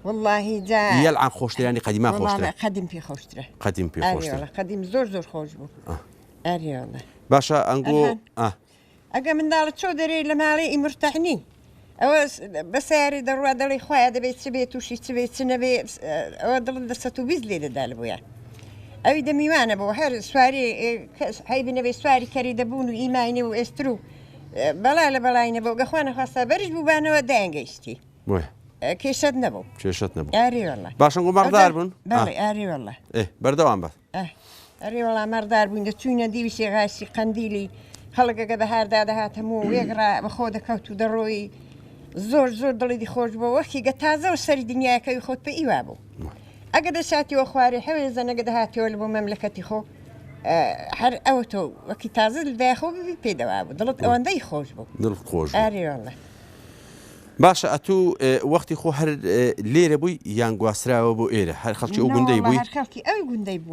والله جا يلعن خوشتر يعني قديما خوشتر والله قديم في خوشتره قديم في خوشتر والله قديم زور خوش بو والله باشا انقو اجا من دار شو دري لما علي مرتاحني او بساري دروا دلي خويا دبي تبيت وشي تبيت سنبي او درستو بيزلي دالبو يعني او دمي وانا بو هر سواري هاي بنبي سواري كري دبون ايماني واسترو بلا بو اخوانا خاصه برج بو بانا ودانجشتي كيشت نبو اري والله باش نقول مردار بون بلي اري والله بردوام بس اري والله مردار بون تونا دي بشي غاسي قنديلي خلق قد هار دادا هاتمو يقرا بخوده كوتو دروي زور دلي دي خوش بو وخي قد تازه وسري دنيا كي خود بي وابو اقد ساتي وخواري حويز انا قد هاتي ولبو مملكتي خو حر اوتو وكي تازه الداخو بي دوابو دلت اوان دي خوش بو اري والله باشا اتو وقتی خو هر ليره بوي يان غواسرا بو ايره هر خلشي او غندي بوي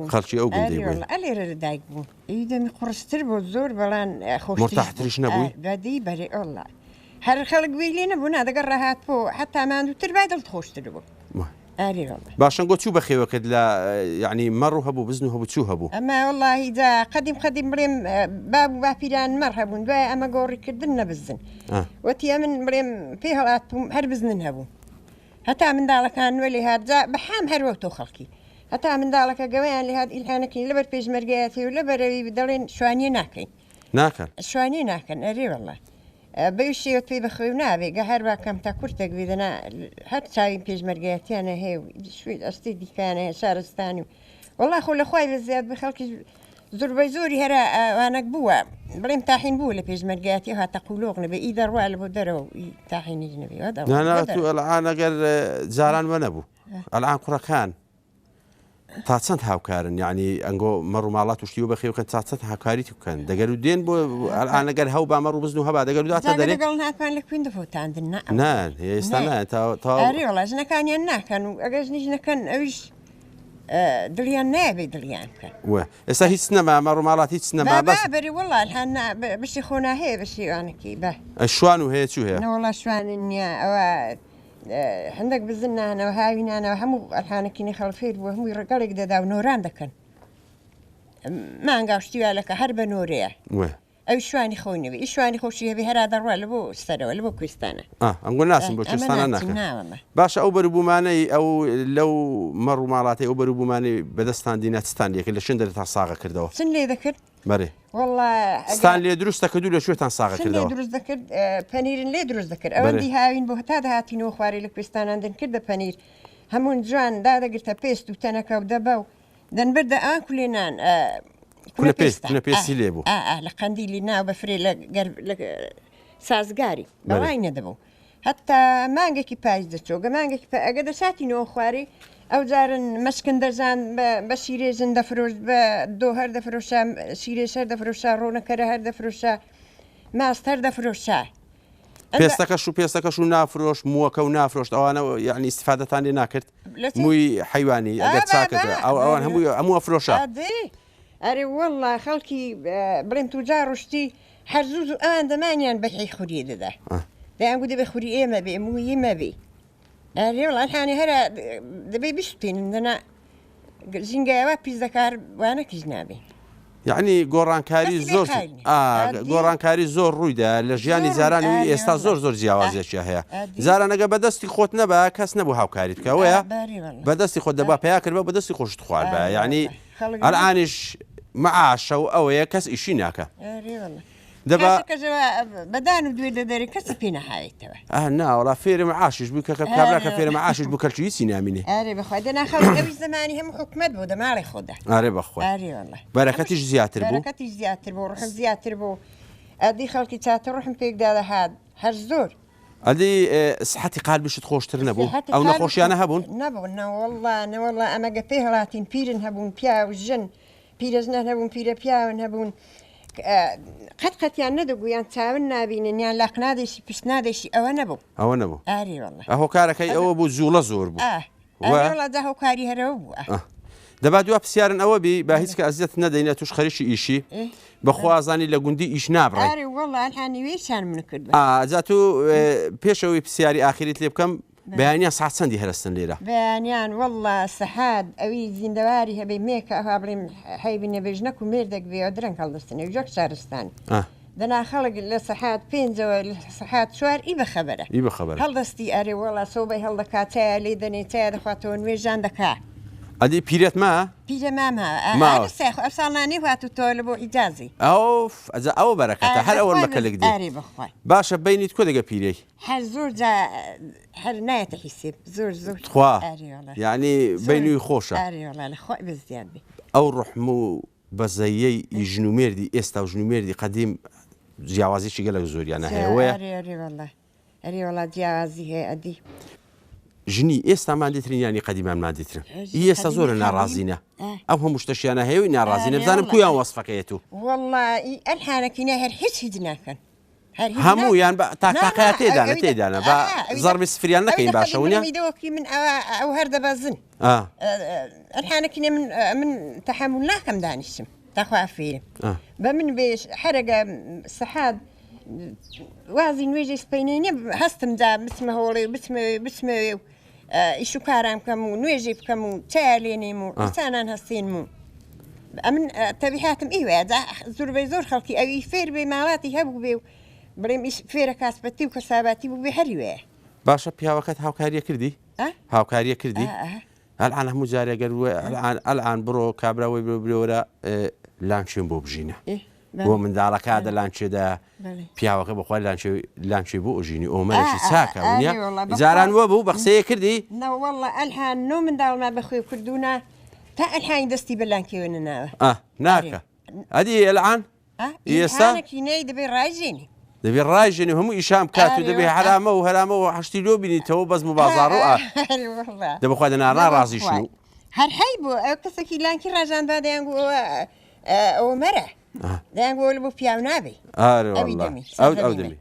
خلشي او غندي بو والله اليره دايق بو ايدم قرستر بو زور بلان خوش مرتاح تريش نبوي بدي بري والله هر خلق بيلينا بو هذا قراهات بو حتى ما عنده تربايد الخوش تربو اري والله باش نقول شو بخي وكد لا يعني مروا هبو بزنو هبو شو هبو اما والله اذا قديم مريم باب بابيران مرهبون با اما قوري كدنا بزن وتي من مريم فيها لات هر بزن هبو حتى من دالك كان ولي هذا بحام هروتو خلقي حتى من دالك قوان لهاد الحانك لبر بيج مرقاتي ولبر بدلين شواني ناكن شواني ناكن اري والله بيشي وتي بخونا بي قهر كم تاكورتك بدنا حتى شايم بيج مرقاتي انا هي شوي استيدي كان شارستاني والله خو اخوي بزياد بخلك زوري هرا وانا بوا بريم تاحين بوله بيج مرقاتي ها تقولوغنا باذا روال بدرو تاحين اجنبي هذا لا الان قال زاران ونبو الان قرا كان تاتسنت هاوكارن يعني انغو مرو مالات وشتيو بخيو كان تاتسنت هاوكاريتي كان دغلو دين بو الان قال هاو با مرو بزنو هبا دغلو داتا دري قالنا كان لك وين دفوت عندنا نعم هي استنى تا اري والله جنا كان ينا كان اجني كان اوش دليان نابي دليان كان و اسا هي سنه مرو مالات هي سنه بس بري والله الحنا باش خونا هي باش يعني كي به الشوان وهي شو هي والله شوان اني عندك بزنا انا وهاوينا انا وهمو الحين كني خلفير وهم يرقلك دا ونوران دكن ما نقاشتي لك حرب نوريه او شواني خوني بي شواني خوشي بي هذا الرول بو استرا ولا بو كريستانا نقول ناس بوتشستانا ناك باش او بربو ماني او لو مروا مالاتي او بربو ماني بدستان ديناتستان ياك اللي شندر تاع صاغه كردو سن لي ذكر بري والله ستان لي دروس تكدو شو تاع صاغه كردو سن لي دروس ذكر بانير لي دروس ذكر او عندي هاوين بو هذا هاتينو خواري لك كريستانا عندن كرده بانير همون جوان دا قلت بيست وتنكا ودباو دن بدا اكلنان كنا بيست ليبو لقنديلي نا بفري لك سازغاري باين دبو حتى مانجا كي بايز دتشو مانجا كي اقدر ساتي نو خواري او زارن مسكن درزان بشيريزن دفروش بدوهر دفروشا شيريشر دفروشا رونا كرهر دفروشا ماستر دفروشا بيستكشو نافروش موكا ونافروش او انا يعني استفاده ثانيه ناكرت موي حيواني اقدر ساكت او همو افروشا أري والله خلكي بريم تجارشتي حرزوز آن دمانيان بحي خوري ده أقول ده بخوري إيه ما بي مو ما بي أري والله الحين هلا دبي بيشتين إننا زنجاوا بيزكار وأنا كجنابي يعني قران كاري زور قران كاري زور رويدا لجياني زاران يستا زور جیاوازی هي زاران اگه بدستی خوت نبا کس نبو هاو کاریت که ویا بدستی خود دبا پیاکر با بدستی خوشت خوال با يعني الانش معاش او يا كس إشي ناكا والله دابا بدانو دويل داري كس فينا حايته نا ولا فير معاشش بك كابلا فير معاشش بك شي سينامني اري بخوي انا خلق ابي زماني هم حكمت بو ده مالي خده اري بخوي اري والله بركتي زياتر بو بركتي زياتر بو روح زياتر بو ادي خلقي تاع روح نفيك دادا هاد هرزور ادي صحتي قال باش تخوش ترنبو او نخوش انا هبون نبو انا والله اما قفيه لاتين بيرن هبون بيا والجن بيرزنا هبون بيا ونهبون قد يعني ندقوا يعني تعاوننا بين يعني لاقنا ديشي بسنا ديشي او نبو اري والله اهو كاركاي او بو زولا زور بو اري والله ده هو كاري هرو دابا دو بسيارن او بي باهيسك ازيت ندينا توش خريشي ايشي بخوازاني لقندي ايش نابري اري والله الحين ويشان من كل ذاتو بيشوي بسياري اخريت لي بكم بەیانیان سعات چەندی هەرستن لێرە بەیانیان وەڵڵا سەحاد ئەوی زیندەواری هەبێ مێکە ئەها بڵێم حەیبی نەبێژنەک و مێردێک بێەوە درەنگ هەڵدەستنێ جۆک شارستان دەنا خەڵک لە سەحات پێنجەوە لە سەحات چوار ئی بەخەبەرە ئی بەخەبەر هەڵدەستی ئەرێ وەڵا سۆبەی هەڵدەکاتەیە لێ دەنێتەیە دەخواتەوە نوێژان دەکا ئەدی پیرەت ما پیرە مامە ئەو ساڵانی هات و تۆ لە بۆ ئیجازی ئەوە بەرەکەتە هەر ئەوە مەکەلک دی ئەرێ بخوای باشە بینیت کۆ دەگە پیرەی هەر زۆر جا هەر نایەتە حیسێب زۆر زۆر خوا یعنی بینوی خۆشە ئەرێوەڵا لە خۆی بەزیاد بێ ئەو ڕحم و بەزەیەی ژنومێردی ئێستا و ژنومێردی قەدیم جیاوازیی گەلک زۆریانە هەیە ئەرێوەڵا جیاوازی هەیە ئەدی ژنی ئێستامان دیترین ینی قەدیمانمان دیترن ئێستا زۆرە ناڕازینە ئەو هەموو شتەشیانە هەیەی ناڕازینە بزانم کویان وەسفەکەیەت و وەڵڵی ئەلحانەکەینە هەر هیچ هیچ ناکەن هەموویان تاقاقەیە تێدانە تێدانە بە زەربی سفریان نەکەین باشەونە من ئەو هەر دەبەزن ئەلحانەکەینە من تەحمل ناکەم دانیشتم تاخوا فێرم بە من بێش حرەگە سەحاد وازی نوێژی سپینینە هەستم دا بچمە هۆڵێ بچمە ئیش و کارام بکەم و نوێژی بکەم و چای لێنێم و ئینسانان هەستێنم و من تەبیحاتم ئیوەیە زۆربەی زۆر خەڵکی ئەوی فێر بێ ماڵاتی هەبوو بێ و بڵێم فێرە کاسبەتی و کەساباتی بوو بێ هەریوەیە باشە پیاوەکەت هاوکاریە کردی هاوکاریە کردی الان هەموو جارێگەر الان بڕۆ کابراوەی برەوەرە لانچێن بۆ بژینە بۆ منداڵەکە دەلانچێدا پیاوەکە بەخوای لانچێ بۆ ئۆژینی ئۆمەرێکی چاکە جاران وە بوو بە قسەیە کردی نەوەڵڵە ئەلحان نۆ منداڵما بەخوێ کردوونە تا ئەلحانی دەستی بە لانکێوێنە ناوە ناکە ئەدی ئەلعان ئێستاکی نەی دەبێ ڕایژێنی دەبێ ڕایژێنی هەموو ئیشام کات و دەبێ حرامە و هەرامە و حشتی لۆ بینیتەوە بەزم و بازاڕ و دەبخوای دەناڕا ڕازیشن و هەر هەی بوو ئەو کەسێکی لانکی ڕژاندا دەیان ئەوە مەرە دەیان گۆ لە بۆ پیاو نابێ ئەو دەمی